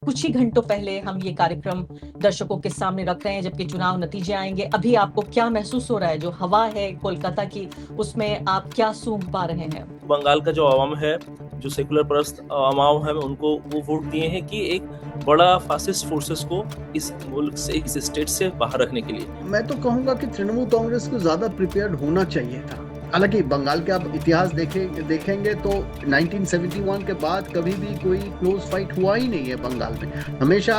कुछ ही घंटों पहले हम ये कार्यक्रम दर्शकों के सामने रख रहे हैं, जबकि चुनाव नतीजे आएंगे। अभी आपको क्या महसूस हो रहा है? जो हवा है कोलकाता की, उसमें आप क्या सूंघ पा रहे हैं? बंगाल का जो अवाम है, जो सेकुलर परस्त अवाम है, उनको वो वोट दिए हैं कि एक बड़ा फासिस्ट फोर्सेस को इस मुल्क से, इस स्टेट से बाहर रखने के लिए। मैं तो कहूंगा कि तृणमूल कांग्रेस को ज्यादा प्रिपेयर्ड होना चाहिए था। हालांकि बंगाल के आप इतिहास देखेंगे तो 1971 के बाद कभी भी कोई क्लोज फाइट हुआ ही नहीं है बंगाल में। हमेशा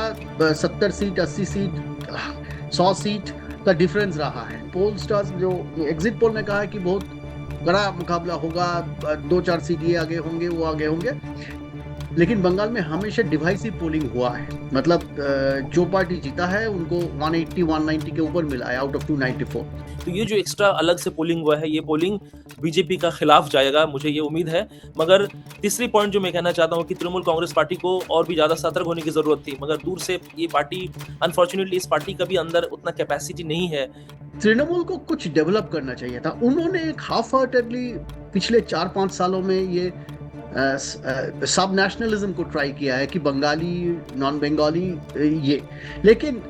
70 सीट, 80 सीट, 100 सीट का डिफरेंस रहा है। पोल स्टार्स जो एग्जिट पोल ने कहा है कि बहुत बड़ा मुकाबला होगा, 2-4 सीट ये आगे होंगे, वो आगे होंगे, लेकिन बंगाल में हमेशा डिवाइसिव पोलिंग हुआ है। मतलब जो पार्टी जीता है उनको 180 190 के ऊपर मिला है आउट ऑफ 294। तो ये जो एक्स्ट्रा अलग से पोलिंग हुआ है, ये पोलिंग बीजेपी का खिलाफ जाएगा, मुझे ये उम्मीद है। मगर तीसरी पॉइंट जो मैं कहना चाहता हूँ कि तृणमूल कांग्रेस पार्टी को और भी ज्यादा सतर्क होने की जरूरत थी, मगर दूर से ये पार्टी, अनफॉर्चुनेटली इस पार्टी का भी अंदर उतना कैपेसिटी नहीं है। तृणमूल को कुछ डेवलप करना चाहिए था। उन्होंने एक हाफ हार्टेडली पिछले 4-5 सालों में ये सब नेशनलिज्म को ट्राई किया है कि बंगाली, नॉन बंगाली, ये, लेकिन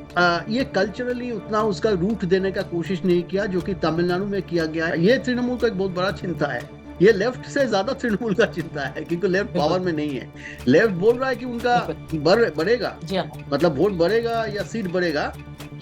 ये कल्चरली उतना उसका रूट देने का कोशिश नहीं किया जो कि तमिलनाडु में किया गया है। ये तृणमूल का एक बहुत बड़ा चिंता है। ये लेफ्ट से ज्यादा तृणमूल का चिंता है क्योंकि लेफ्ट पावर में नहीं है। लेफ्ट बोल रहा है कि उनका बढ़ेगा, मतलब वोट बढ़ेगा या सीट बढ़ेगा।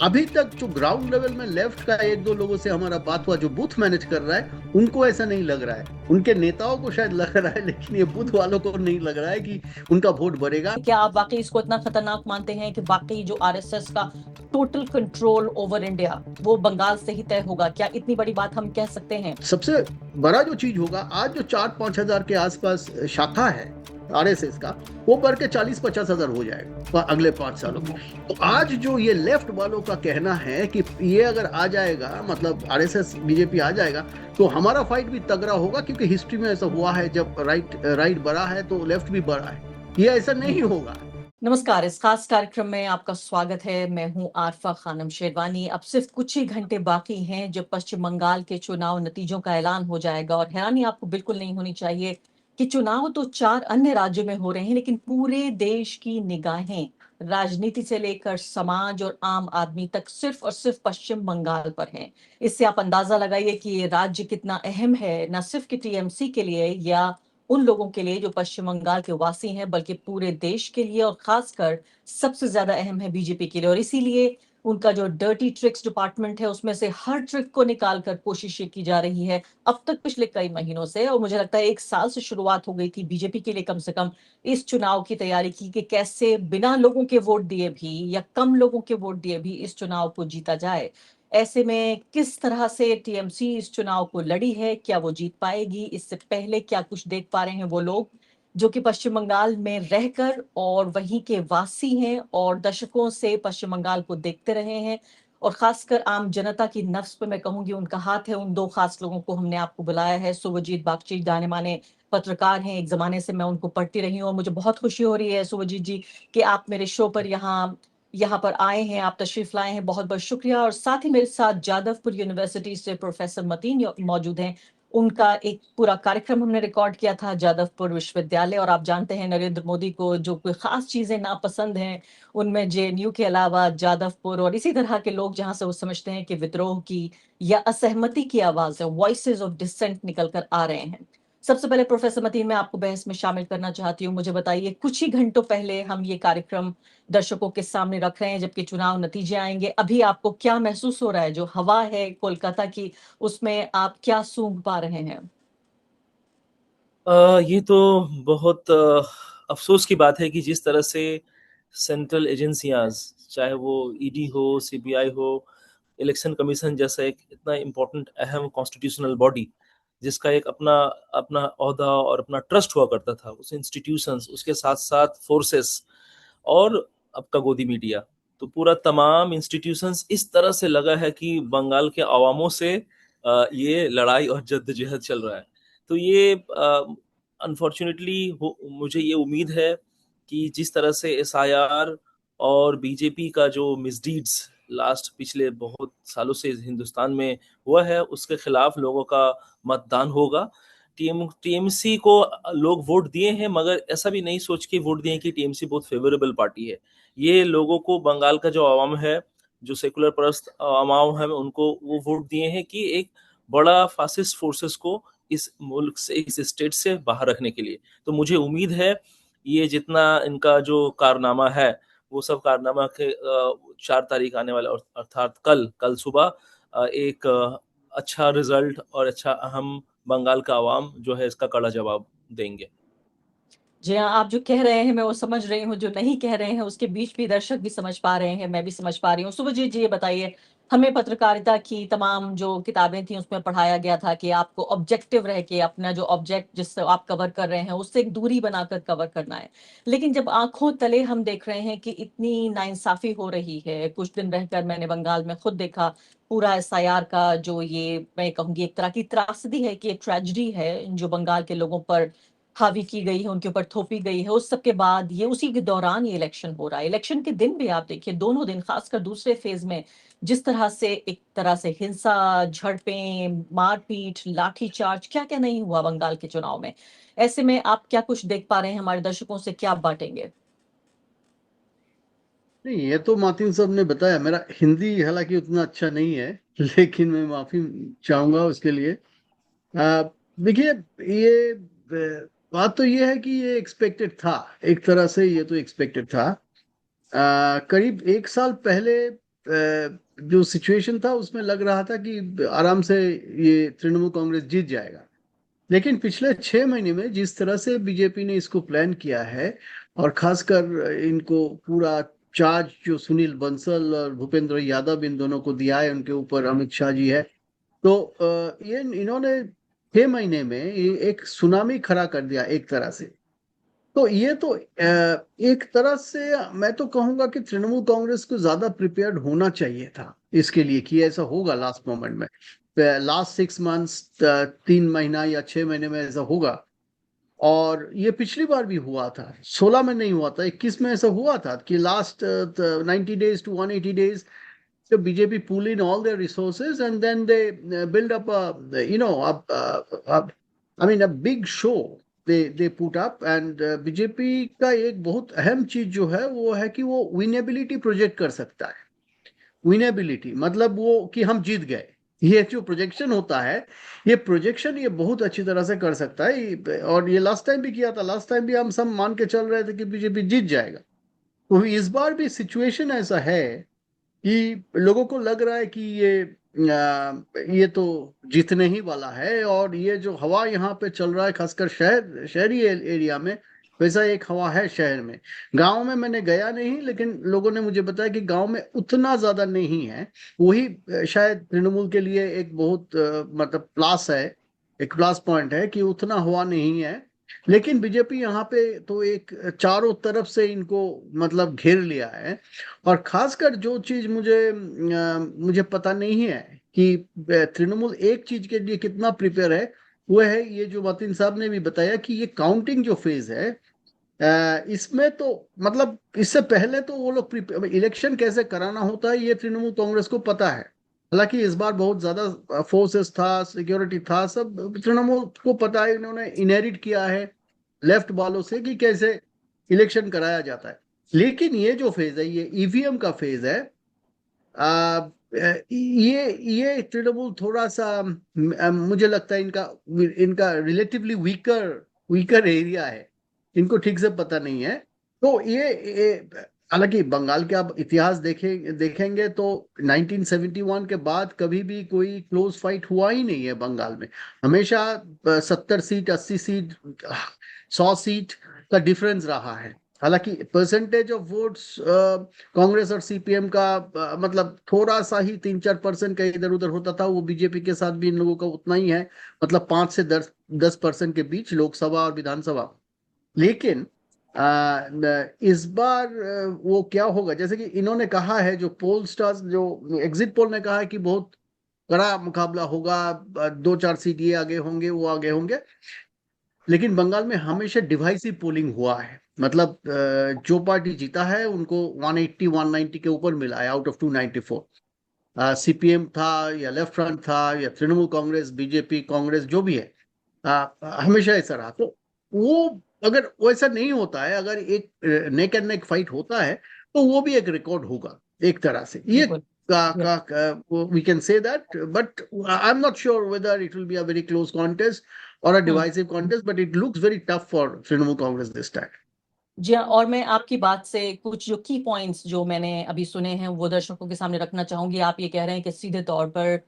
अभी तक जो ग्राउंड लेवल में लेफ्ट का 1-2 लोगों से हमारा बात हुआ, जो बूथ मैनेज कर रहा है, उनको ऐसा नहीं लग रहा है। उनके नेताओं को शायद लग रहा है, लेकिन ये बूथ वालों को नहीं लग रहा है कि उनका वोट बढ़ेगा। क्या आप वाकई इसको इतना खतरनाक मानते हैं कि वाकई जो आरएसएस का टोटल कंट्रोल ओवर इंडिया वो बंगाल से ही तय होगा? क्या इतनी बड़ी बात हम कह सकते हैं? सबसे बड़ा जो चीज होगा, आज जो 4-5 हजार के आसपास शाखा है आरएसएस का, वो बढ़ के 40-50 हजार हो जाएगा अगले 5 सालों में। तो आज जो ये लेफ्ट वालों का कहना है कि ये अगर आ जाएगा, मतलब आरएसएस बीजेपी आ जाएगा, तो हमारा फाइट भी तगड़ा होगा, क्योंकि हिस्ट्री में ऐसा हुआ है, जब राइट बढ़ा है तो लेफ्ट भी बढ़ा है। ये ऐसा नहीं होगा। नमस्कार, इस खास कार्यक्रम में आपका स्वागत है। मैं हूं आरफा खानम शेरवानी। अब सिर्फ कुछ ही घंटे बाकी हैं जब पश्चिम बंगाल के चुनाव नतीजों का ऐलान हो जाएगा, और हैरानी आपको बिल्कुल नहीं होनी चाहिए कि चुनाव तो 4 अन्य राज्यों में हो रहे हैं, लेकिन पूरे देश की निगाहें राजनीति से लेकर समाज और आम आदमी तक सिर्फ और सिर्फ पश्चिम बंगाल पर हैं। इससे आप अंदाजा लगाइए कि ये राज्य कितना अहम है, न सिर्फ कि टीएमसी के लिए या उन लोगों के लिए जो पश्चिम बंगाल के वासी हैं, बल्कि पूरे देश के लिए, और खासकर सबसे ज्यादा अहम है बीजेपी के लिए। और इसीलिए उनका जो डर्टी ट्रिक्स डिपार्टमेंट है, उसमें से हर ट्रिक को निकाल कर कोशिश की जा रही है अब तक पिछले कई महीनों से। और मुझे लगता है 1 साल से शुरुआत हो गई थी बीजेपी के लिए कम से कम इस चुनाव की तैयारी की कि कैसे बिना लोगों के वोट दिए भी या कम लोगों के वोट दिए भी इस चुनाव को जीता जाए। ऐसे में किस तरह से टीएमसी इस चुनाव को लड़ी है, क्या वो जीत पाएगी, इससे पहले क्या कुछ देख पा रहे हैं वो लोग जो कि पश्चिम बंगाल में रहकर और वहीं के वासी हैं और दशकों से पश्चिम बंगाल को देखते रहे हैं। और खासकर आम जनता की नफ्स पे मैं कहूंगी उनका हाथ है। उन 2 खास लोगों को हमने आपको बुलाया है। सुवजीत बागची जाने माने पत्रकार हैं, एक जमाने से मैं उनको पढ़ती रही हूँ, और मुझे बहुत खुशी हो रही है सुवजीत जी कि आप मेरे शो पर यहाँ पर आए हैं, आप तशरीफ लाए हैं, बहुत बहुत शुक्रिया। और साथ ही मेरे साथ जादवपुर यूनिवर्सिटी से प्रोफेसर मतीन मौजूद हैं। उनका एक पूरा कार्यक्रम हमने रिकॉर्ड किया था जादवपुर विश्वविद्यालय। और आप जानते हैं नरेंद्र मोदी को जो कोई खास चीजें नापसंद हैं, उनमें जेएनयू के अलावा जादवपुर और इसी तरह के लोग जहां से वो समझते हैं कि विद्रोह की या असहमति की आवाज है, वॉइसेस ऑफ डिसेंट निकल कर आ रहे हैं। सबसे पहले प्रोफेसर मतीन, मैं आपको बहस में शामिल करना चाहती हूँ। मुझे बताइए, कुछ ही घंटों पहले हम ये कार्यक्रम दर्शकों के सामने रख रहे हैं, जबकि चुनाव नतीजे आएंगे। अभी आपको क्या महसूस हो रहा है? जो हवा है कोलकाता की, उसमें आप क्या सूंघ पा रहे हैं? ये तो बहुत अफसोस की बात है कि जिस तरह से सेंट्रल एजेंसियां, चाहे वो ईडी हो, सीबीआई हो, इलेक्शन कमीशन जैसा एक इतना इम्पोर्टेंट अहम कॉन्स्टिट्यूशनल बॉडी, जिसका एक अपना अपना ओहदा और अपना ट्रस्ट हुआ करता था, उस इंस्टीट्यूशंस, उसके साथ साथ फोर्सेस और आपका गोदी मीडिया, तो पूरा तमाम इंस्टीट्यूशंस इस तरह से लगा है कि बंगाल के अवामों से ये लड़ाई और जद्दोजहद चल रहा है। तो ये अनफॉर्चुनेटली मुझे ये उम्मीद है कि जिस तरह से एसआईआर और बीजेपी का जो मिसडीड्स लास्ट पिछले बहुत सालों से हिंदुस्तान में हुआ है, उसके खिलाफ लोगों का मतदान होगा। टीएमसी को लोग वोट दिए हैं, मगर ऐसा भी नहीं सोच के वोट दिए कि टीएमसी बहुत फेवरेबल पार्टी है। ये लोगों को, बंगाल का जो आवाम है, जो सेकुलर परस्त आवाम है, उनको वो वोट दिए हैं कि एक बड़ा फासिस्ट फोर्सेस को इस मुल्क से, इस स्टेट से बाहर रखने के लिए। तो मुझे उम्मीद है ये जितना इनका जो कारनामा है, वो सब कारनामा के 4 तारीख आने वाला, अर्थात कल सुबह एक अच्छा रिजल्ट और अच्छा अहम बंगाल का आवाम जो है इसका कड़ा जवाब देंगे। जी हाँ, आप जो कह रहे हैं मैं वो समझ रही हूँ, जो नहीं कह रहे हैं उसके बीच भी दर्शक भी समझ पा रहे हैं, मैं भी समझ पा रही हूँ। सुभजीत जी, ये बताइए, हमें पत्रकारिता की तमाम जो किताबें थी उसमें पढ़ाया गया था कि आपको ऑब्जेक्टिव रह के अपना जो ऑब्जेक्ट जिससे आप कवर कर रहे हैं उससे एक दूरी बनाकर कवर करना है। लेकिन जब आंखों तले हम देख रहे हैं कि इतनी नाइंसाफी हो रही है, कुछ दिन रहकर मैंने बंगाल में खुद देखा पूरा एसआईआर का जो, ये मैं कहूंगी एक तरह की त्रासदी है कि एक ट्रेजेडी है जो बंगाल के लोगों पर हावी की गई है, उनके ऊपर थोपी गई है। उस सब के बाद ये उसी के दौरान ये इलेक्शन हो रहा है। इलेक्शन के दिन भी आप देखिए, दोनों दिन, खासकर दूसरे फेज में जिस तरह से एक तरह से हिंसा, झड़पें, मारपीट, लाठीचार्ज, क्या क्या नहीं हुआ बंगाल के चुनाव में। ऐसे में आप क्या कुछ देख पा रहे हैं, हमारे दर्शकों से क्या आप बांटेंगे? नहीं, ये तो मार्टिन साहब ने बताया। मेरा हिंदी हालांकि उतना अच्छा नहीं है, लेकिन मैं माफी चाहूंगा उसके लिए। देखिए, ये बात तो ये है कि ये एक्सपेक्टेड था, एक तरह से ये तो एक्सपेक्टेड था। करीब एक साल पहले जो सिचुएशन था उसमें लग रहा था कि आराम से ये तृणमूल कांग्रेस जीत जाएगा। लेकिन पिछले 6 महीने में जिस तरह से बीजेपी ने इसको प्लान किया है, और खासकर इनको पूरा चार्ज जो सुनील बंसल और भूपेंद्र यादव इन दोनों को दिया है, उनके ऊपर अमित शाह जी है, तो ये इन्होंने 6 महीने में ये एक सुनामी खड़ा कर दिया एक तरह से। तो ये तो एक तरह से मैं तो कहूंगा कि तृणमूल कांग्रेस को ज्यादा प्रिपेयर्ड होना चाहिए था इसके लिए कि ऐसा होगा लास्ट मोमेंट में। लास्ट 6 मंथ्स, 3 महीना या 6 महीने में ऐसा होगा। और ये पिछली बार भी हुआ था, 16 में नहीं हुआ था, 21 में ऐसा हुआ था कि last 90 days to 180 days, so BJP pull in all their resources and then they build up a, I mean, a big show they put up, and BJP का एक बहुत अहम चीज जो है वो है कि वो विनेबिलिटी प्रोजेक्ट कर सकता है। विनेबिलिटी मतलब वो कि हम जीत गए, ये जो प्रोजेक्शन होता है, ये प्रोजेक्शन ये बहुत अच्छी तरह से कर सकता है। और ये लास्ट टाइम भी किया था, लास्ट टाइम भी हम सब मान के चल रहे थे कि बीजेपी जीत जाएगा। तो इस बार भी सिचुएशन ऐसा है कि लोगों को लग रहा है कि ये तो जीतने ही वाला है। और ये जो हवा यहाँ पे चल रहा है, खासकर शहरी एरिया में, वैसा एक हवा है शहर में। गांव में मैंने गया नहीं, लेकिन लोगों ने मुझे बताया कि गांव में उतना ज्यादा नहीं है। वही शायद तृणमूल के लिए एक बहुत मतलब प्लस है, एक प्लस पॉइंट है कि उतना हवा नहीं है। लेकिन बीजेपी यहाँ पे तो एक चारों तरफ से इनको मतलब घेर लिया है। और खासकर जो चीज मुझे पता नहीं है कि तृणमूल एक चीज के लिए कितना प्रिपेयर है, वो है ये जो मातिन साहब ने भी बताया कि ये काउंटिंग जो फेज है, इसमें तो मतलब इससे पहले तो वो लोग इलेक्शन कैसे कराना होता है ये तृणमूल कांग्रेस को पता है। हालांकि इस बार बहुत ज्यादा फोर्सेस था, सिक्योरिटी था, सब तृणमूल को पता है, इन्होंने इनहेरिट किया है लेफ्ट वालों से कि कैसे इलेक्शन कराया जाता है। लेकिन ये जो फेज है, ये ईवीएम का फेज है। ये तृणमूल थोड़ा सा मुझे लगता है इनका इनका रिलेटिवली वीकर वीकर एरिया है, इनको ठीक से पता नहीं है। तो ये हालांकि बंगाल के आप इतिहास देखेंगे तो 1971 के बाद कभी भी कोई क्लोज फाइट हुआ ही नहीं है बंगाल में। हमेशा 70 सीट, 80 सीट, 100 सीट का डिफरेंस रहा है। हालांकि परसेंटेज ऑफ वोट्स कांग्रेस और सीपीएम का मतलब थोड़ा सा ही 3-4% का इधर उधर होता था, वो बीजेपी के साथ भी इन लोगों का उतना ही है, मतलब 5 से 10% के बीच लोकसभा और विधानसभा। लेकिन इस बार वो क्या होगा, जैसे कि इन्होंने कहा है, जो पोल स्टार्स, जो एग्जिट पोल ने कहा है कि बहुत कड़ा मुकाबला होगा, 2-4 सीट ये आगे होंगे, वो आगे होंगे। लेकिन बंगाल में हमेशा डिवाइसिव पोलिंग हुआ है, मतलब जो पार्टी जीता है उनको 180-190 के ऊपर मिला है आउट ऑफ 294। सीपीएम था या लेफ्ट फ्रंट था या तृणमूल कांग्रेस, बीजेपी, कांग्रेस, जो भी है, हमेशा ऐसा रहा। तो वो अगर वैसा नहीं होता है, अगर एक नेक एंड नेक फाइट होता है, तो वो भी एक रिकॉर्ड होगा एक तरह से। ये बिल्कुल we can say that, but I am not sure whether it will be a very close contest और a hmm divisive contest, but it looks very tough for Trinamool Congress this time. जी हाँ, और मैं आपकी बात से कुछ जो की पॉइंट्स जो मैंने अभी सुने हैं वो दर्शकों के सामने रखना चाहूंगी। आप ये कह रहे हैं कि सीधे तौर पर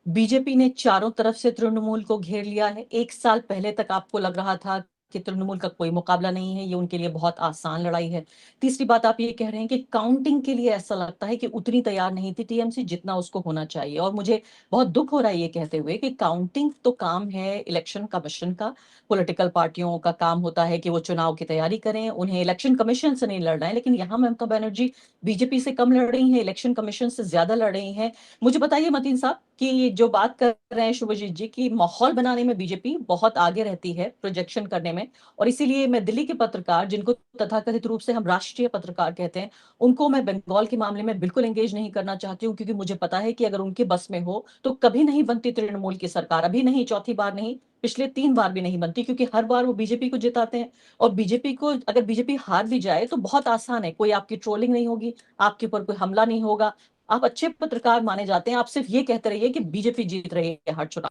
बीजेपी ने चारों तरफ से तृणमूल को घेर लिया है। एक साल पहले तक आपको लग रहा था कि तृणमूल का कोई मुकाबला नहीं है, ये उनके लिए बहुत आसान लड़ाई है। तीसरी बात, आप ये कह रहे हैं कि काउंटिंग के लिए ऐसा लगता है कि उतनी तैयार नहीं थी टीएमसी जितना उसको होना चाहिए। और मुझे बहुत दुख हो रहा है ये कहते हुए कि काउंटिंग तो काम है इलेक्शन कमीशन का। पॉलिटिकल पार्टियों का काम होता है कि वो चुनाव की तैयारी करें, उन्हें इलेक्शन कमीशन से नहीं लड़ना है। लेकिन यहाँ ममता बनर्जी बीजेपी से कम लड़ रही हैं, इलेक्शन कमीशन से ज्यादा लड़ रही हैं। मुझे बताइए मतीन साहब कि ये जो बात कर रहे हैं शुभजीत जी की माहौल बनाने में बीजेपी बहुत आगे रहती है, प्रोजेक्शन करने में। और इसीलिए मैं दिल्ली के पत्रकार, जिनको तथाकथित रूप से हम राष्ट्रीय पत्रकार कहते हैं, उनको मैं बंगाल के मामले में बिल्कुल एंगेज नहीं करना चाहती हूँ, क्योंकि मुझे पता है कि अगर उनके बस में हो तो कभी नहीं बनती तृणमूल की सरकार। अभी नहीं, चौथी बार नहीं, पिछले 3 बार भी नहीं बनती, क्योंकि हर बार वो बीजेपी को जिताते हैं। और बीजेपी को, अगर बीजेपी हार भी जाए तो बहुत आसान है, कोई आपकी ट्रोलिंग नहीं होगी, आपके ऊपर कोई हमला नहीं होगा। आप अच्छे पत्रकार माने जाते हैं, आप सिर्फ ये कहते रहिए कि बीजेपी जीत रही है हर चुनाव।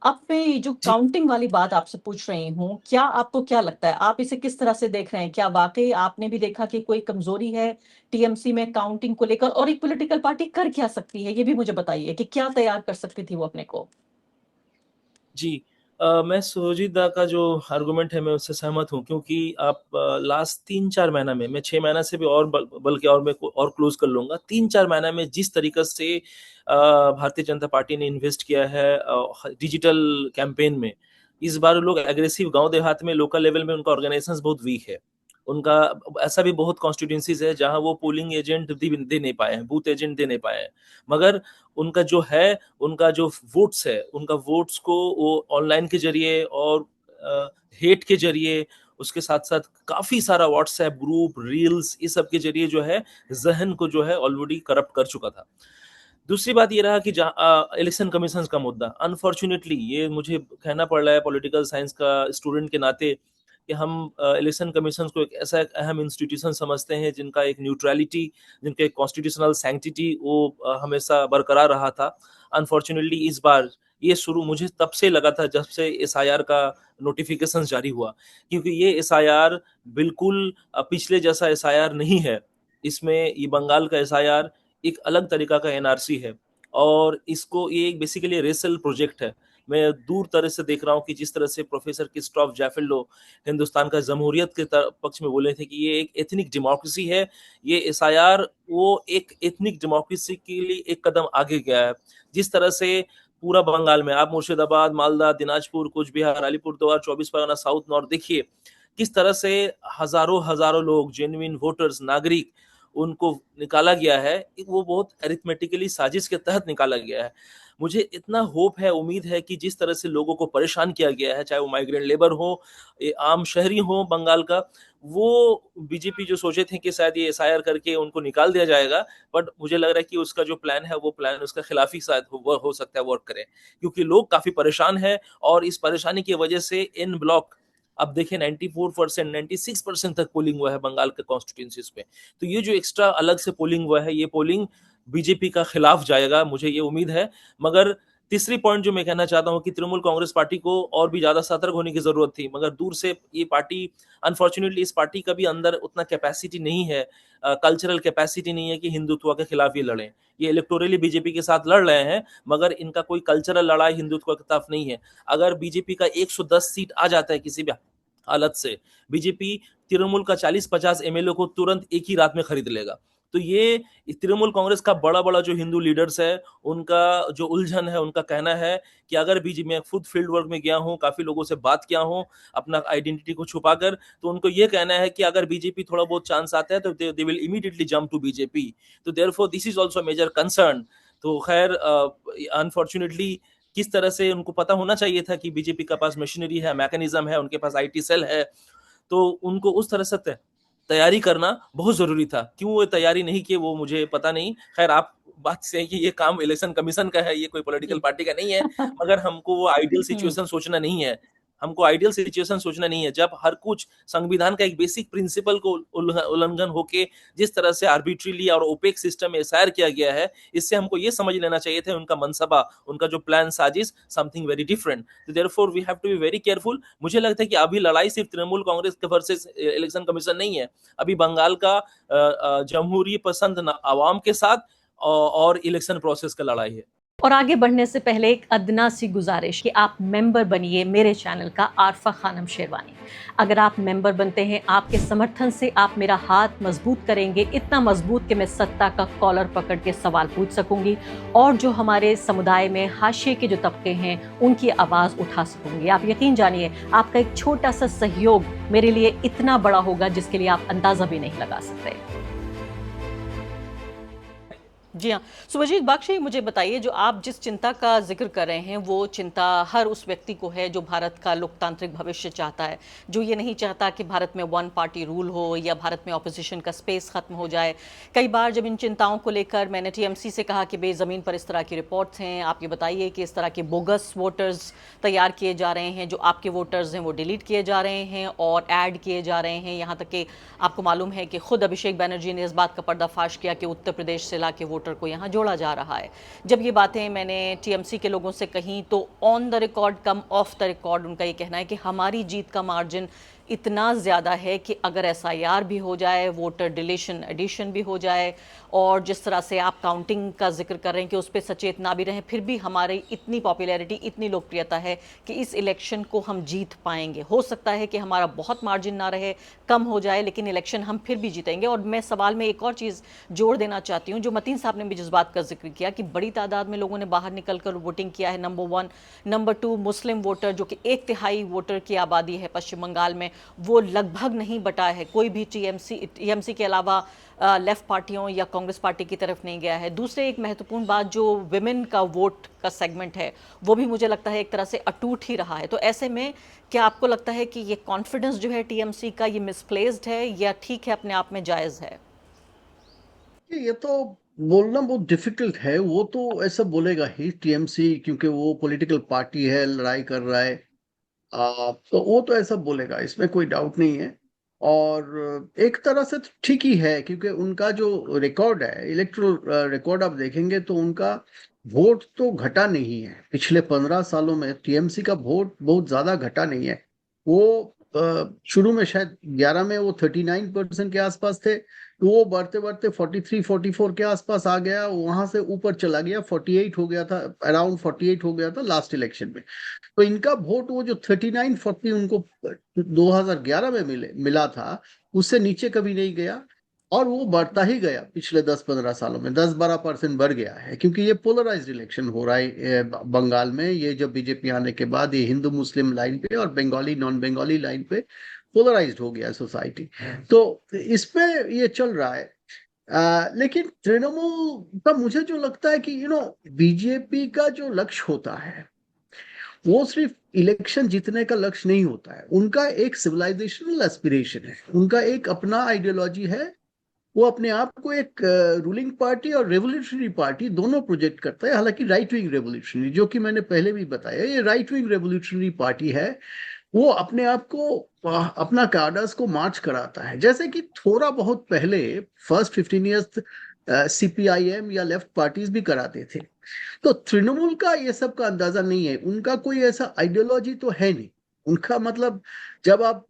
अब मैं ये जो जी काउंटिंग वाली बात आपसे पूछ रही हूँ, क्या आपको क्या लगता है, आप इसे किस तरह से देख रहे हैं? क्या वाकई आपने भी देखा कि कोई कमजोरी है टीएमसी में काउंटिंग को लेकर? और एक पॉलिटिकल पार्टी कर क्या सकती है, ये भी मुझे बताइए कि क्या तैयार कर सकती थी वो अपने को। जी मैं सुरजीत दा का जो आर्गुमेंट है मैं उससे सहमत हूँ, क्योंकि आप लास्ट 3-4 महीना में, मैं 6 महीना से भी और बल्कि और मैं और क्लोज कर लूंगा, 3-4 महीना में जिस तरीके से भारतीय जनता पार्टी ने इन्वेस्ट किया है डिजिटल कैंपेन में। इस बार लोग एग्रेसिव, गांव देहात में लोकल लेवल में उनका ऑर्गेनाइजेशन बहुत वीक है। उनका ऐसा भी बहुत कॉन्स्टिट्यूंसीज है जहां वो पोलिंग एजेंट दे नहीं पाए हैं, बूथ एजेंट दे नहीं पाए हैं। मगर उनका जो है, उनका जो वोट्स है, उनका वोट्स को वो ऑनलाइन के जरिए और हेट के जरिए, उसके साथ साथ काफी सारा व्हाट्सएप ग्रुप, रील्स, इस सब के जरिए जो है जहन को जो है ऑलरेडी करप्ट कर चुका था। दूसरी बात ये रहा कि इलेक्शन कमीशन का मुद्दा, अनफॉर्चुनेटली ये मुझे कहना पड़ रहा है पॉलिटिकल साइंस का स्टूडेंट के नाते, कि हम इलेक्शन कमीशन को एक ऐसा एक अहम इंस्टीट्यूशन समझते हैं जिनका एक न्यूट्रलिटी, जिनका एक कॉन्स्टिट्यूशनल सैंक्टिटी वो हमेशा बरकरार रहा था। अनफॉर्चुनेटली इस बार ये शुरू मुझे तब से लगा था जब से एसआईआर का नोटिफिकेशन जारी हुआ, क्योंकि ये एसआईआर बिल्कुल पिछले जैसा एसआईआर नहीं है। इसमें ये बंगाल का एसआईआर एक अलग तरीका का एनआरसी है, और इसको ये एक बेसिकली रेसल प्रोजेक्ट है। मैं दूर तरह से देख रहा हूँ कि जिस तरह से प्रोफेसर क्रिस्टोफ जैफेल्लो हिंदुस्तान का जमहूरियत के पक्ष में बोले थे कि ये एक एथनिक डेमोक्रेसी है, ये एसआईआर वो एक एथनिक डेमोक्रेसी के लिए एक कदम आगे गया है। जिस तरह से पूरा बंगाल में आप मुर्शिदाबाद, मालदा, दिनाजपुर, कुछ बिहार, अलीपुरद्वार, 24 परगना, साउथ नॉर्थ देखिए, किस तरह से हजारों हजारों लोग, जेन्युइन वोटर्स, नागरिक, उनको निकाला गया है। वो बहुत अरिथमेटिकली साजिश के तहत निकाला गया है। मुझे इतना होप है, उम्मीद है कि जिस तरह से लोगों को परेशान किया गया है, चाहे वो माइग्रेंट लेबर हो, आम शहरी हो बंगाल का, वो बीजेपी जो सोचे थे कि शायद ये एसआईआर करके उनको निकाल दिया जाएगा, बट मुझे लग रहा है कि उसका जो प्लान है वो प्लान उसका खिलाफ ही शायद हो सकता है वर्क करे, क्योंकि लोग काफी परेशान हैं। और इस परेशानी की वजह से इन ब्लॉक, अब देखें 94%, 96% तक पोलिंग हुआ है बंगाल के कॉन्स्टिट्यूंसीज पे। तो ये जो एक्स्ट्रा अलग से पोलिंग हुआ है, ये पोलिंग बीजेपी का खिलाफ जाएगा, मुझे ये उम्मीद है। मगर तीसरी पॉइंट जो मैं कहना चाहता हूं कि तृणमूल कांग्रेस पार्टी को और भी ज्यादा सतर्क होने की जरूरत थी, मगर दूर से ये पार्टी, अनफॉर्चुनेटली इस पार्टी का भी अंदर उतना कैपेसिटी नहीं है, कल्चरल कैपेसिटी नहीं है कि हिंदुत्व के खिलाफ ये लड़ें। ये इलेक्टोरली बीजेपी के साथ लड़ रहे हैं, मगर इनका कोई कल्चरल लड़ाई हिंदुत्व के खिलाफ नहीं है। अगर बीजेपी का 110 सीट आ जाता है किसी भी हालत से, बीजेपी तृणमूल का 40-50 एमएलए को तुरंत एक ही रात में खरीद लेगा। तो ये तृणमूल कांग्रेस का बड़ा बड़ा जो हिंदू लीडर्स है, उनका जो उलझन है, उनका कहना है कि अगर बीजेपी, मैं खुद फील्ड वर्क में गया हूं, काफी लोगों से बात किया हूं अपना आइडेंटिटी को छुपाकर, तो उनको ये कहना है कि अगर बीजेपी थोड़ा बहुत चांस आता है तो they will immediately jump to BJP. तो therefore this is also major concern. तो खैर, अनफॉर्चुनेटली किस तरह से उनको पता होना चाहिए था कि बीजेपी के पास मशीनरी है, मैकेनिज्म है, उनके पास आईटी सेल है, तो उनको उस तरह से तैयारी करना बहुत जरूरी था। क्यों वो तैयारी नहीं की वो मुझे पता नहीं। खैर, आप बात से है कि ये काम इलेक्शन कमीशन का है, ये कोई पॉलिटिकल पार्टी का नहीं है, मगर हमको वो आइडियल सिचुएशन सोचना नहीं है। हमको आइडियल सिचुएशन सोचना नहीं है जब हर कुछ संविधान का एक बेसिक प्रिंसिपल को उल्लंघन होके जिस तरह से आर्बिट्रीली और ओपेक सिस्टम में एसआईआर किया गया है, इससे हमको ये समझ लेना चाहिए था उनका मनसबा, उनका जो प्लान साजिश समथिंग वेरी डिफरेंट। तो therefore we have to be very careful. मुझे लगता है कि अभी लड़ाई सिर्फ तृणमूल कांग्रेस के वर्सेस इलेक्शन कमीशन नहीं है, अभी बंगाल का जमहूरी पसंद आवाम के साथ और इलेक्शन प्रोसेस का लड़ाई है। और आगे बढ़ने से पहले एक अदना सी गुजारिश कि आप मेंबर बनिए मेरे चैनल का आरफा खानम शेरवानी। अगर आप मेंबर बनते हैं, आपके समर्थन से आप मेरा हाथ मजबूत करेंगे, इतना मजबूत कि मैं सत्ता का कॉलर पकड़ के सवाल पूछ सकूंगी और जो हमारे समुदाय में हाशिए के जो तबके हैं उनकी आवाज़ उठा सकूंगी। आप यकीन जानिए, आपका एक छोटा सा सहयोग मेरे लिए इतना बड़ा होगा जिसके लिए आप अंदाज़ा भी नहीं लगा सकते। जी हाँ, सुभजीत बख्शी, मुझे बताइए, जो आप जिस चिंता का जिक्र कर रहे हैं वो चिंता हर उस व्यक्ति को है जो भारत का लोकतांत्रिक भविष्य चाहता है, जो ये नहीं चाहता कि भारत में वन पार्टी रूल हो या भारत में ऑपोजिशन का स्पेस खत्म हो जाए। कई बार जब इन चिंताओं को लेकर मैंने टीएमसी से कहा कि ज़मीन पर इस तरह की रिपोर्ट्स हैं, आप ये बताइए कि इस तरह के बोगस वोटर्स तैयार किए जा रहे हैं, जो आपके वोटर्स हैं वो डिलीट किए जा रहे हैं और ऐड किए जा रहे हैं। यहाँ तक कि आपको मालूम है कि खुद अभिषेक बैनर्जी ने इस बात का पर्दाफाश किया कि उत्तर प्रदेश से ला के वोटर को यहाँ जोड़ा जा रहा है। जब ये बातें मैंने टीएमसी के लोगों से कहीं तो on the record come of the record उनका ये कहना है कि हमारी जीत का मार्जिन इतना ज़्यादा है कि अगर एसआईआर भी हो जाए, वोटर डिलीशन एडिशन भी हो जाए और जिस तरह से आप काउंटिंग का जिक्र कर रहे हैं कि उस पर सचेत ना भी रहें, फिर भी हमारी इतनी पॉपुलैरिटी, इतनी लोकप्रियता है कि इस इलेक्शन को हम जीत पाएंगे। हो सकता है कि हमारा बहुत मार्जिन ना रहे, कम हो जाए, लेकिन इलेक्शन हम फिर भी जीतेंगे। और मैं सवाल में एक और चीज़ जोड़ देना चाहती हूँ, जो मतीन साहब ने भी जिस बात का जिक्र किया कि बड़ी तादाद में लोगों ने बाहर निकल कर वोटिंग किया है, नंबर 1। नंबर 2, मुस्लिम वोटर जो कि 1/3 वोटर की आबादी है पश्चिम बंगाल में, वो लगभग नहीं बटा है। कोई भी टीएमसी के अलावा लेफ्ट पार्टियों या कांग्रेस पार्टी की तरफ नहीं गया है। दूसरे एक महत्वपूर्ण बात, जो विमेन का वोट का सेगमेंट है वो भी मुझे लगता है एक तरह से अटूट ही रहा है। तो ऐसे में क्या आपको लगता है कि ये कॉन्फिडेंस जो है टीएमसी का, ये मिसप्लेस्ड है या ठीक है, अपने आप में जायज़ है? ये तो बोलना बहुत डिफिकल्ट है। वो तो ऐसा बोलेगा ही टीएमसी, क्योंकि वो पॉलिटिकल पार्टी है, लड़ाई कर रहा है। तो वो तो ऐसा बोलेगा, इसमें कोई डाउट नहीं है। और एक तरह से तो ठीक ही है, क्योंकि उनका जो रिकॉर्ड है, इलेक्टोरल रिकॉर्ड आप देखेंगे तो उनका वोट तो घटा नहीं है। पिछले 15 सालों में टीएमसी का वोट बहुत ज्यादा घटा नहीं है। वो शुरू में शायद 11 में वो 39% के आसपास थे, तो वो बढ़ते बढ़ते 43-44 के आसपास आ गया, वहां से ऊपर चला गया, 48 हो गया था, अराउंड 48 हो गया था लास्ट इलेक्शन में। तो इनका वोट वो जो 39-40 उनको 2011 में मिला था, उससे नीचे कभी नहीं गया और वो बढ़ता ही गया। पिछले 10-15 सालों में 10-12% बढ़ गया है, क्योंकि ये पोलराइज्ड इलेक्शन हो रहा है बंगाल में। ये जब बीजेपी आने के बाद ये हिंदू मुस्लिम लाइन पे और बंगाली नॉन बंगाली लाइन पे पोलराइज्ड हो गया सोसाइटी। तो इसमें ये चल रहा है। लेकिन तृणमूल का मुझे जो लगता है कि बीजेपी का जो लक्ष्य होता है वो सिर्फ इलेक्शन जीतने का लक्ष्य नहीं होता है। उनका एक सिविलाइजेशनल एस्पिरेशन है, उनका एक अपना आइडियोलॉजी है। वो अपने आप को एक रूलिंग पार्टी और रेवोल्यूशनरी पार्टी दोनों प्रोजेक्ट करता है। हालांकि राइट विंग रेवोल्यूशनरी, जो कि मैंने पहले भी बताया, ये राइट विंग रेवोल्यूशनरी पार्टी है। वो अपने आप को, अपना कार्डर्स को मार्च कराता है, जैसे कि थोड़ा बहुत पहले फर्स्ट 15 ईयर्स सीपीआईएम या लेफ्ट पार्टीज भी कराते थे। तो तृणमूल का ये सब का अंदाजा नहीं है। उनका कोई ऐसा आइडियोलॉजी तो है नहीं। उनका मतलब, जब आप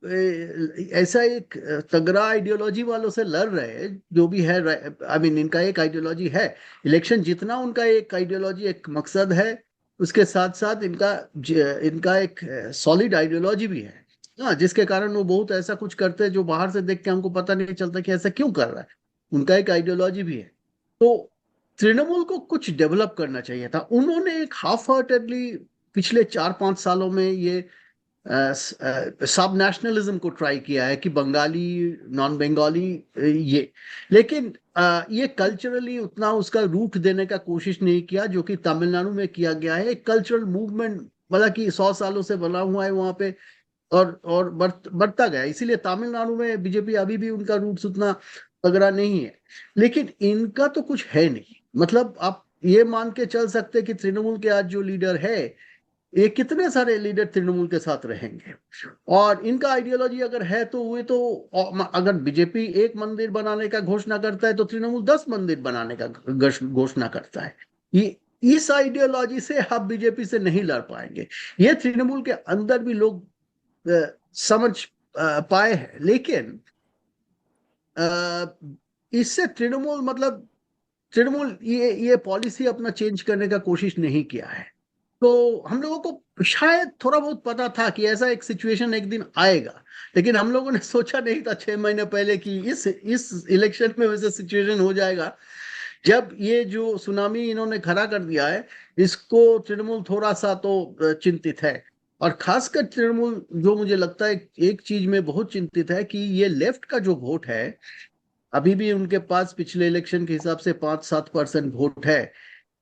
ऐसा एक तगड़ा आइडियोलॉजी वालों से लड़ रहे हैं, जो भी है, आई मीन इनका एक आइडियोलॉजी है, इलेक्शन जीतना उनका एक आइडियोलॉजी, एक मकसद है। उसके साथ साथ इनका एक सॉलिड आइडियोलॉजी भी है, जिसके कारण वो बहुत ऐसा कुछ करते हैं जो बाहर से देख के हमको पता नहीं चलता कि ऐसा क्यों कर रहा है। उनका एक आइडियोलॉजी भी है। तो तृणमूल को कुछ डेवलप करना चाहिए था। उन्होंने एक हाफ हार्टेडली पिछले 4-5 सालों में ये सब नेशनलिज्म को ट्राई किया है कि बंगाली नॉन बंगाली ये, लेकिन ये कल्चरली उतना उसका रूट देने का कोशिश नहीं किया, जो कि तमिलनाडु में किया गया है। एक कल्चरल मूवमेंट मतलब कि 100 सालों से बना हुआ है वहां पे, और बढ़ता गया। इसीलिए तमिलनाडु में बीजेपी अभी भी उनका रूट्स उतना तगड़ा नहीं है। लेकिन इनका तो कुछ है नहीं। मतलब आप ये मान के चल सकते कि तृणमूल के आज जो लीडर है, ये कितने सारे लीडर तृणमूल के साथ रहेंगे? और इनका आइडियोलॉजी अगर है तो वे तो, अगर बीजेपी एक मंदिर बनाने का घोषणा करता है तो तृणमूल 10 मंदिर बनाने का घोषणा करता है। ये इस आइडियोलॉजी से आप बीजेपी से नहीं लड़ पाएंगे। ये तृणमूल के अंदर भी लोग समझ पाए हैं, लेकिन इससे तृणमूल मतलब तृणमूल ये पॉलिसी अपना चेंज करने का कोशिश नहीं किया है। तो हम लोगों को शायद थोड़ा बहुत पता था कि ऐसा एक सिचुएशन एक दिन आएगा, लेकिन हम लोगों ने सोचा नहीं था 6 महीने पहले कि इस इलेक्शन में वैसा सिचुएशन हो जाएगा। जब ये जो सुनामी इन्होंने खड़ा कर दिया है, इसको तृणमूल थोड़ा सा तो चिंतित है। और खासकर तृणमूल, जो मुझे लगता है एक चीज में बहुत चिंतित है कि ये लेफ्ट का जो वोट है, अभी भी उनके पास पिछले इलेक्शन के हिसाब से 5-7% वोट है।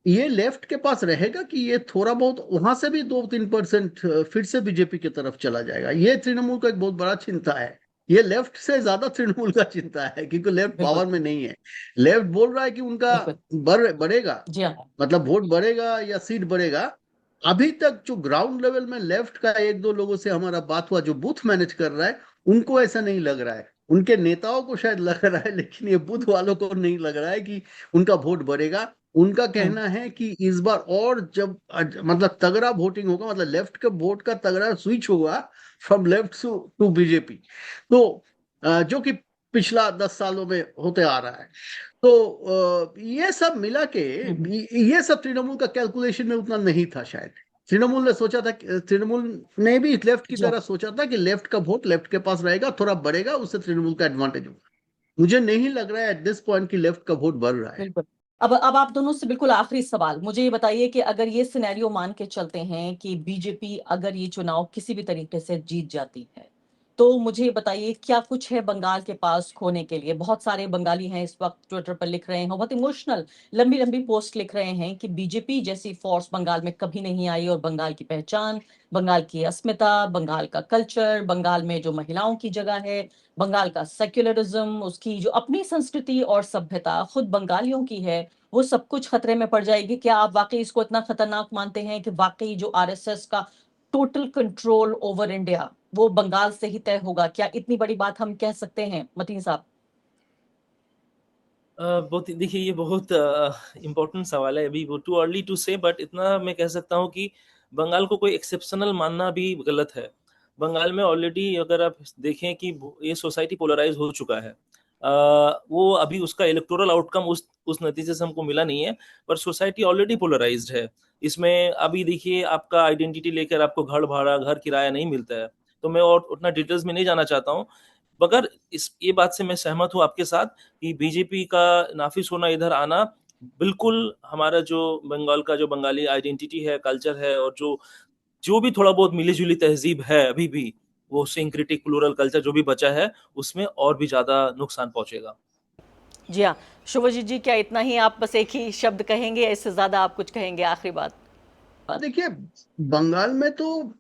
ये लेफ्ट के पास रहेगा कि ये थोड़ा बहुत वहां से भी 2-3% फिर से बीजेपी की तरफ चला जाएगा? ये तृणमूल का एक बहुत बड़ा चिंता है। ये लेफ्ट से ज्यादा तृणमूल का चिंता है, क्योंकि लेफ्ट पावर में नहीं है। लेफ्ट बोल रहा है कि उनका बढ़ेगा, जी हाँ, मतलब वोट बढ़ेगा या सीट बढ़ेगा। अभी तक जो ग्राउंड लेवल में लेफ्ट का 1-2 लोगों से हमारा बात हुआ, जो बूथ मैनेज कर रहा है, उनको ऐसा नहीं लग रहा है। उनके नेताओं को शायद लग रहा है, लेकिन ये बूथ वालों को नहीं लग रहा है कि उनका वोट बढ़ेगा। उनका कहना है कि इस बार और जब मतलब तगड़ा वोटिंग होगा, मतलब लेफ्ट के वोट का तगड़ा स्विच होगा फ्रॉम लेफ्ट टू बीजेपी, तो जो कि पिछला 10 सालों में होते आ रहा है। तो ये सब मिला के ये सब तृणमूल का कैलकुलेशन में उतना नहीं था शायद। तृणमूल ने सोचा था, तृणमूल ने भी लेफ्ट की तरह सोचा था कि लेफ्ट का वोट लेफ्ट के पास रहेगा, थोड़ा बढ़ेगा, उससे तृणमूल का एडवांटेज होगा। मुझे नहीं लग रहा है एट दिस पॉइंट कि लेफ्ट का वोट बढ़ रहा है। बिल्कुल। अब आप दोनों से बिल्कुल आखिरी सवाल, मुझे ये बताइए कि अगर ये सिनेरियो मान के चलते हैं कि बीजेपी अगर ये चुनाव किसी भी तरीके से जीत जाती है, तो मुझे बताइए क्या कुछ है बंगाल के पास खोने के लिए? बहुत सारे बंगाली हैं इस वक्त ट्विटर पर लिख रहे हैं, बहुत इमोशनल लंबी लंबी पोस्ट लिख रहे हैं कि बीजेपी जैसी फोर्स बंगाल में कभी नहीं आई, और बंगाल की पहचान, बंगाल की अस्मिता, बंगाल का कल्चर, बंगाल में जो महिलाओं की जगह है, बंगाल का सेक्युलरिज्म, उसकी जो अपनी संस्कृति और सभ्यता खुद बंगालियों की है, वो सब कुछ खतरे में पड़ जाएगी। क्या आप वाकई इसको इतना खतरनाक मानते हैं कि वाकई जो आरएसएस का टोटल कंट्रोल ओवर इंडिया वो बंगाल से ही तय होगा? क्या इतनी बड़ी बात हम कह सकते हैं, मतीन साहब? बहुत देखिए, ये बहुत इम्पोर्टेंट सवाल है। अभी वो टू अर्ली टू से, बट इतना मैं कह सकता हूँ कि बंगाल को कोई एक्सेप्शनल मानना भी गलत है। बंगाल में ऑलरेडी अगर आप देखें कि ये सोसाइटी पोलराइज हो चुका है। वो अभी उसका इलेक्टोरल आउटकम उस नतीजे से हमको मिला नहीं है, पर सोसाइटी ऑलरेडी पोलराइज्ड है। इसमें अभी देखिए, आपका आइडेंटिटी लेकर आपको घर भाड़ा, घर किराया नहीं मिलता है। तो मैं और उतना डिटेल्स में नहीं जाना चाहता हूँ, मगर ये बात से मैं सहमत हूँ आपके साथ कि बीजेपी का नाफिस होना, इधर आना, बिल्कुल हमारा जो बंगाल का जो बंगाली आइडेंटिटी है, कल्चर है, और जो भी थोड़ा बहुत मिली जुली तहजीब है अभी भी, वो सिंक्रेटिक प्लूरल कल्चर जो भी बचा है, उसमें और भी ज्यादा नुकसान पहुंचेगा। जी हाँ, शुभजीत जी, क्या इतना ही आप बस एक ही शब्द कहेंगे या इससे ज्यादा आप कुछ कहेंगे आखिरी बात? देखिए, बंगाल में तो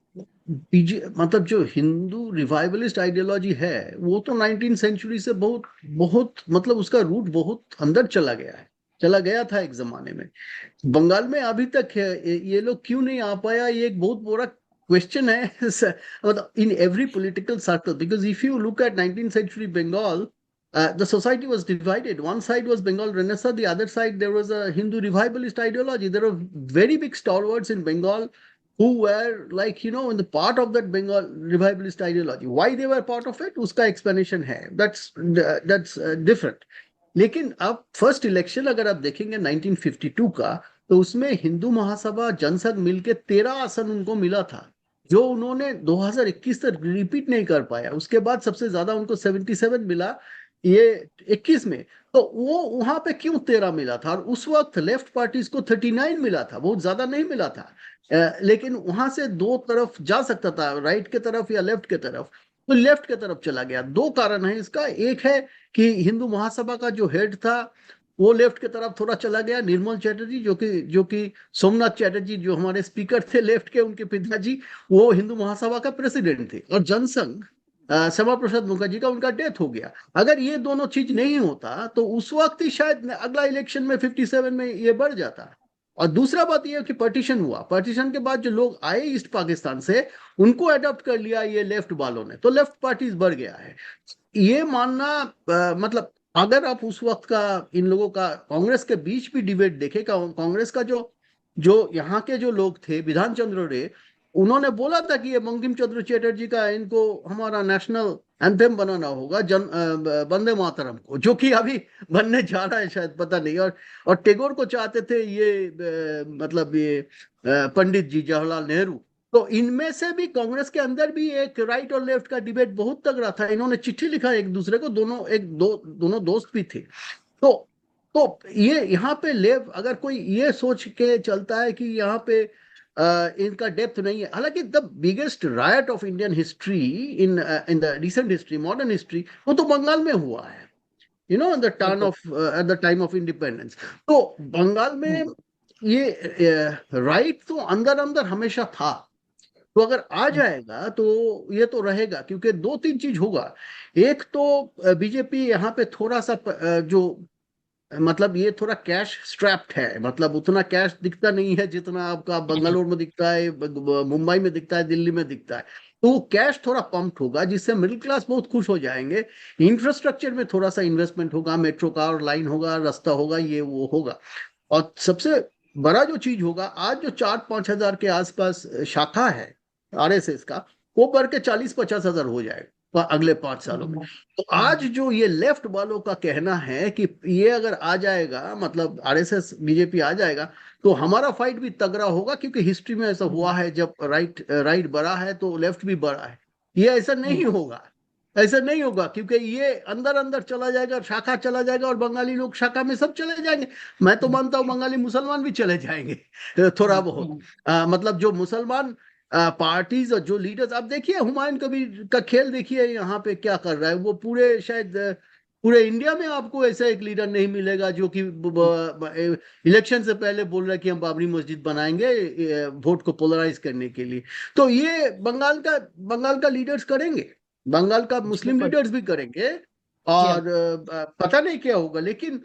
मतलब जो हिंदू रिवाइवलिस्ट आइडियोलॉजी है, वो तो 19th सेंचुरी से बहुत बहुत मतलब उसका रूट बहुत अंदर चला गया था एक जमाने में। बंगाल में अभी तक है, ये लोग क्यों नहीं आ पाया, ये एक बहुत बड़ा क्वेश्चन है मतलब in every political circle, because if you look at 19th century Bengal, the society was divided. One side was Bengal Renaissance, the other side there was a Hindu revivalist ideology. There were very big stalwarts in Bengal who were like, in the part of that Bengal revivalist ideology. Why they were part of it, uska explanation hai. That's different. लेकिन अब first election अगर आप देखेंगे 1952 का, तो उसमें हिंदू महासभा जनसंघ मिलके 13 आसन उनको मिला था, जो उन्होंने 2021 तक रिपीट नहीं कर पाया। उसके बाद सबसे ज्यादा उनको 77 मिला ये 21 में। तो वो वहां पे क्यों 13 मिला था? और उस वक्त लेफ्ट पार्टीज को 39 मिला था, बहुत ज्यादा नहीं मिला था। लेकिन वहां से दो तरफ जा सकता था, राइट के तरफ या लेफ्ट के तरफ, तो लेफ्ट के तरफ चला गया। दो कारण है इसका। एक है कि हिंदू महासभा का जो हेड था वो लेफ्ट की तरफ थोड़ा चला गया, निर्मल चैटर्जी, जो कि सोमनाथ चैटर्जी जो हमारे स्पीकर थे लेफ्ट के, उनके पिताजी वो हिंदू महासभा का प्रेसिडेंट थे। और जनसंघ श्यामा प्रसाद मुखर्जी का, उनका डेथ हो गया। अगर ये दोनों चीज नहीं होता तो उस वक्त ही शायद अगला इलेक्शन में 57 में ये बढ़ जाता। और दूसरा बात यह है कि पार्टीशन हुआ, पार्टीशन के बाद जो लोग आए ईस्ट पाकिस्तान से उनको अडॉप्ट कर लिया ये लेफ्ट वालों ने, तो लेफ्ट पार्टीज बढ़ गया है। ये मानना मतलब अगर आप उस वक्त का इन लोगों का कांग्रेस के बीच भी डिबेट देखे, कांग्रेस का जो जो यहाँ के जो लोग थे, विधान चंद्र रे, उन्होंने बोला था कि ये बंकिम चंद्र चटर्जी का, इनको हमारा नेशनल एंथेम बनाना होगा, वंदे मातरम को, जो कि अभी बनने जा रहा है शायद, पता नहीं। और टैगोर को चाहते थे ये मतलब ये पंडित जी जवाहरलाल नेहरू। तो इनमें से भी कांग्रेस के अंदर भी एक राइट और लेफ्ट का डिबेट बहुत तगड़ा था। इन्होंने चिट्ठी लिखा एक दूसरे को, दोनों दोस्त भी थे। तो ये यहाँ पे अगर कोई ये सोच के चलता है कि यहाँ पे इनका डेप्थ नहीं है, हालांकि the biggest riot of Indian history in in the recent history, modern history, वो तो बंगाल में हुआ है, you know, the turn off at the time of independence. तो बंगाल में ये राइट तो अंदर अंदर हमेशा था, तो अगर आ जाएगा तो ये तो रहेगा, क्योंकि दो तीन चीज होगा। एक तो बीजेपी यहाँ पे थोड़ा सा जो मतलब ये थोड़ा कैश स्ट्रैप्ड है, मतलब उतना कैश दिखता नहीं है जितना आपका बंगलोर में दिखता है, मुंबई में दिखता है, दिल्ली में दिखता है। तो वो कैश थोड़ा पंप्ड होगा, जिससे मिडिल क्लास बहुत खुश हो जाएंगे। इंफ्रास्ट्रक्चर में थोड़ा सा इन्वेस्टमेंट होगा, मेट्रो का और लाइन होगा, रास्ता होगा, ये वो होगा। और सबसे बड़ा जो चीज होगा, आज जो 4-5 हजार के आसपास शाखा है आरएसएस का, वो बढ़ के 40-50 हजार हो जाएगा अगले 5 सालों में। तो आज जो ये लेफ्ट वालों का कहना है कि ये अगर आ जाएगा, मतलब आरएसएस बीजेपी आ जाएगा, तो हमारा फाइट भी तगड़ा होगा, क्योंकि हिस्ट्री में ऐसा हुआ है, जब राइट बढ़ा है तो लेफ्ट भी बढ़ा है। ये ऐसा नहीं होगा, ऐसा नहीं होगा, क्योंकि ये अंदर अंदर चला जाएगा, शाखा चला जाएगा, और बंगाली लोग शाखा में सब चले जाएंगे। मैं तो मानता हूँ बंगाली मुसलमान भी चले जाएंगे थोड़ा बहुत। मतलब जो मुसलमान पार्टीज और जो लीडर्स, आप देखिए हुमायूं कबीर का खेल देखिए यहाँ पे क्या कर रहा है। वो पूरे शायद पूरे इंडिया में आपको ऐसा एक लीडर नहीं मिलेगा जो कि इलेक्शन से पहले बोल रहा है कि हम बाबरी मस्जिद बनाएंगे वोट को पोलराइज करने के लिए। तो ये बंगाल का लीडर्स करेंगे, बंगाल का मुस्लिम लीडर्स भी करेंगे, और पता नहीं क्या होगा, लेकिन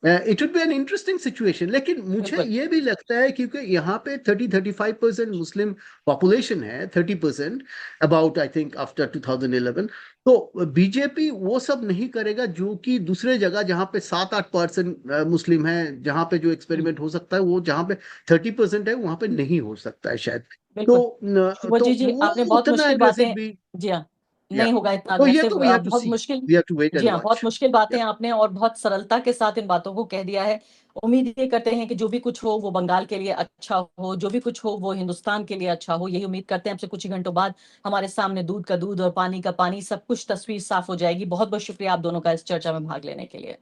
it would be an interesting situation. लेकिन मुझे ये भी लगता है, क्योंकि यहाँ पे 30-35% मुस्लिम पॉपुलेशन है, 30% अबाउट, आई थिंक आफ्टर 2011। तो बीजेपी वो सब नहीं करेगा जो कि दूसरे जगह जहाँ पे 7-8% मुस्लिम है, जहाँ पे जो एक्सपेरिमेंट हो सकता है, वो जहाँ पे 30% है वहां पे नहीं हो सकता है शायद। तो जी आपने बहुत मुश्किल बातें, जी हाँ, नहीं होगा इतना अग्रेसिव, बहुत मुश्किल, जी हाँ, बहुत मुश्किल बातें आपने और बहुत सरलता के साथ इन बातों को कह दिया है। उम्मीद ये करते हैं कि जो भी कुछ हो वो बंगाल के लिए अच्छा हो, जो भी कुछ हो वो हिंदुस्तान के लिए अच्छा हो, यही उम्मीद करते हैं। आपसे कुछ ही घंटों बाद हमारे सामने दूध का दूध और पानी का पानी, सब कुछ तस्वीर साफ हो जाएगी। बहुत बहुत शुक्रिया आप दोनों का इस चर्चा में भाग लेने के लिए।